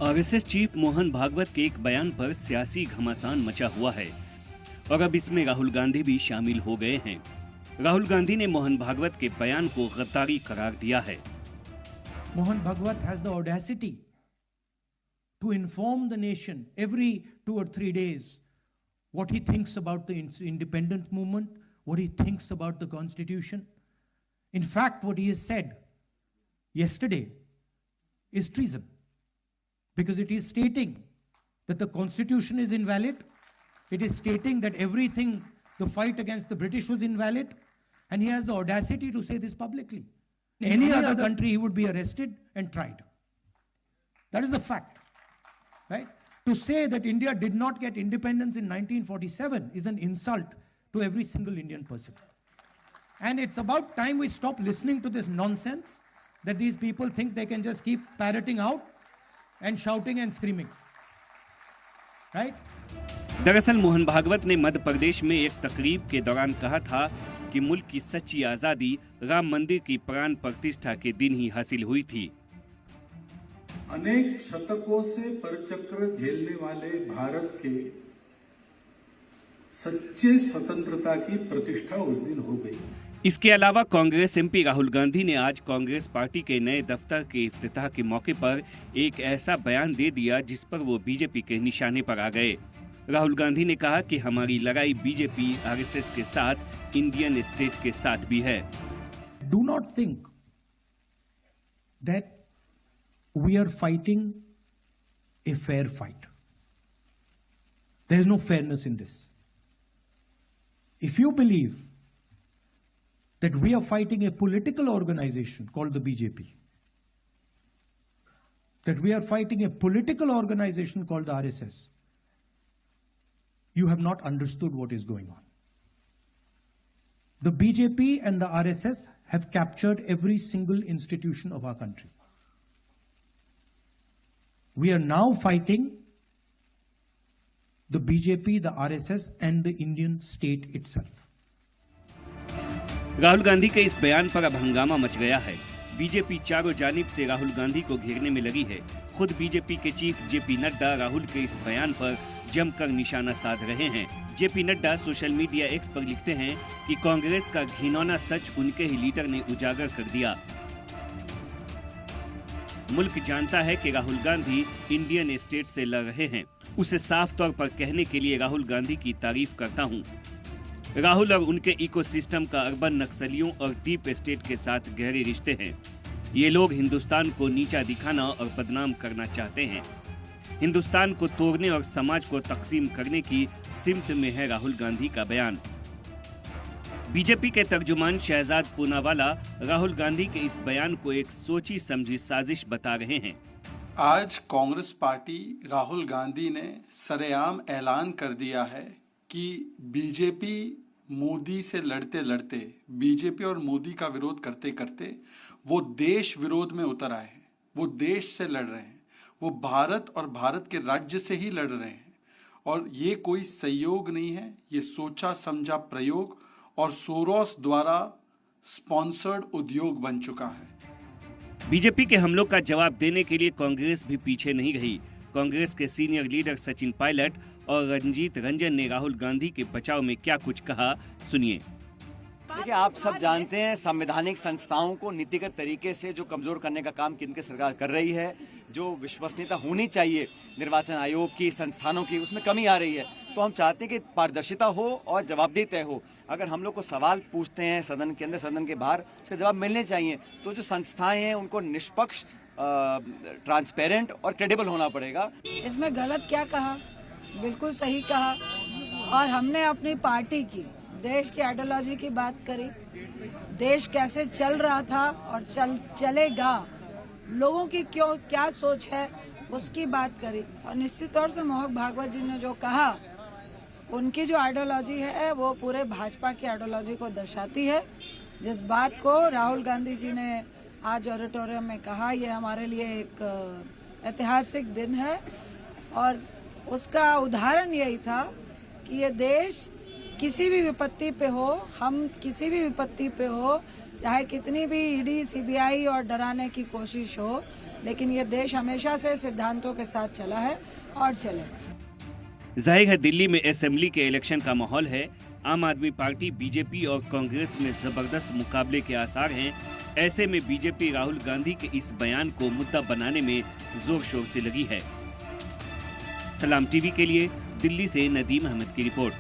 RSS chief Mohan Bhagwat के एक बयान पर सियासी घमासान मचा हुआ है और अब इसमें राहुल गांधी भी शामिल हो गए हैं। राहुल गांधी ने मोहन भागवत के बयान को गद्दारी करार दिया है। Mohan Bhagwat has the audacity to inform the nation every 2 or 3 days what he thinks about the independence movement, what he thinks about the constitution. In fact, what he has said yesterday is treason, because it is stating that the constitution is invalid. It is stating that everything, the fight against the British was invalid, and he has the audacity to say this publicly. In any other country, he would be arrested and tried. That is the fact, right? To say that India did not get independence in 1947 is an insult to every single Indian person. And it's about time we stop listening to this nonsense that these people think they can just keep parroting out and shouting and screaming, right? दरअसल मोहन भागवत ने मध्य प्रदेश में एक तकरीब के दौरान कहा था कि मुल्क की सच्ची आजादी राम मंदिर की प्राण प्रतिष्ठा के दिन ही हासिल हुई थी। अनेक शतकों से परचक्र झेलने वाले भारत के सच्चे स्वतंत्रता की प्रतिष्ठा उस दिन हो गई। इसके अलावा कांग्रेस एमपी राहुल गांधी ने आज कांग्रेस पार्टी के नए दफ्तर के इफ्तिताह के मौके पर एक ऐसा बयान दे दिया जिस पर वो बीजेपी के निशाने पर आ गए। राहुल गांधी ने कहा कि हमारी लड़ाई बीजेपी आरएसएस के साथ इंडियन स्टेट के साथ भी है। Do not think that we are fighting a fair fight. There is no fairness in this. If you believe that we are fighting a political organization called the BJP, that we are fighting a political organization called the RSS, you have not understood what is going on. The BJP and the RSS have captured every single institution of our country. We are now fighting the BJP, the RSS and the Indian state itself. Rahul Gandhi के इस बयान पर अब हंगामा much गया है। BJP चारों जानिब से राहुल गांधी को घेरने में लगी है। खुद बीजेपी के चीफ जेपी नड्डा राहुल के इस बयान पर जमकर निशाना साध रहे हैं। JP Nadda social media x पर लिखते हैं कि कांग्रेस का घिनौना सच उनके ही लीडर ने उजागर कर दिया। मुल्क जानता है कि राहुल गांधी इंडियन स्टेट से लड़ रहे हैं। उसे साफ तौर पर कहने के लिए राहुल गांधी की तारीफ करता हूं। राहुल और उनके इकोसिस्टम का अर्बन नक्सलियों और डीप स्टेट के साथ गहरे रिश्ते हैं। ये लोग हिंदुस्तान को नीचा दिखाना और बदनाम करना चाहते हैं। हिंदुस्तान को तोड़ने और समाज को तकसीम करने की सिमत में है राहुल गांधी का बयान। बीजेपी के तर्जुमान शहजाद पूनावाला राहुल गांधी के इस बयान को एक सोची समझी साजिश बता रहे हैं। आज कांग्रेस पार्टी राहुल गांधी ने सरेआम ऐलान कर दिया है कि बीजेपी मोदी से लड़ते लड़ते, बीजेपी और मोदी का विरोध करते करते वो देश विरोध में उतर आए हैं। वो देश से लड़ रहे हैं, वो भारत और भारत के राज्य से ही लड़ रहे हैं। और ये कोई संयोग नहीं है, ये सोचा समझा प्रयोग और सोरोस द्वारा स्पॉन्सर्ड उद्योग बन चुका है। बीजेपी के हमलों का जवाब देने के लिए कांग्रेस भी पीछे नहीं रही। कांग्रेस के सीनियर लीडर सचिन पायलट और रंजीत रंजन ने राहुल गांधी के बचाव में क्या कुछ कहा, सुनिए। देखिए, आप सब जानते हैं संवैधानिक संस्थाओं को नीतिगत तरीके से जो कमजोर करने का काम केंद्र सरकार कर रही है, जो विश्वसनीयता होनी चाहिए निर्वाचन आयोग की, संस्थानों की, उसमें कमी आ रही है। तो हम चाहते हैं कि पारदर्शिता हो और जवाबदेही तय हो। अगर हम लोग को सवाल पूछते हैं सदन के अंदर, सदन के बाहर, उसके जवाब मिलने चाहिए। तो जो संस्थाएं हैं उनको निष्पक्ष, ट्रांसपेरेंट और क्रेडिबल होना पड़ेगा। इसमें गलत क्या कहा, बिल्कुल सही कहा। और हमने अपनी पार्टी की, देश की आइडियोलॉजी की बात करी, देश कैसे चल रहा था और चलेगा, लोगों की क्या सोच है उसकी बात करी। और निश्चित तौर से मोहन भागवत जी ने जो कहा, उनकी जो आइडियोलॉजी है वो पूरे भाजपा की आइडियोलॉजी को दर्शाती है। जिस बात को राहुल गांधी जी ने आज ऑडिटोरियम में कहा, ये हमारे लिए एक ऐतिहासिक दिन है। और उसका उदाहरण यही था कि ये देश किसी भी विपत्ति पे हो, हम किसी भी विपत्ति पे हो, चाहे कितनी भी ईडी सीबीआई और डराने की कोशिश हो, लेकिन ये देश हमेशा से सिद्धांतों के साथ चला है और चलेगा। जाहिर है दिल्ली में असेंबली के इलेक्शन का माहौल है। आम आदमी पार्टी, बीजेपी और कांग्रेस में जबरदस्त मुकाबले के आसार हैं। ऐसे में बीजेपी राहुल गांधी के इस बयान को मुद्दा बनाने में जोर शोर से लगी है। सलाम टीवी के लिए दिल्ली से नदीम अहमद की रिपोर्ट।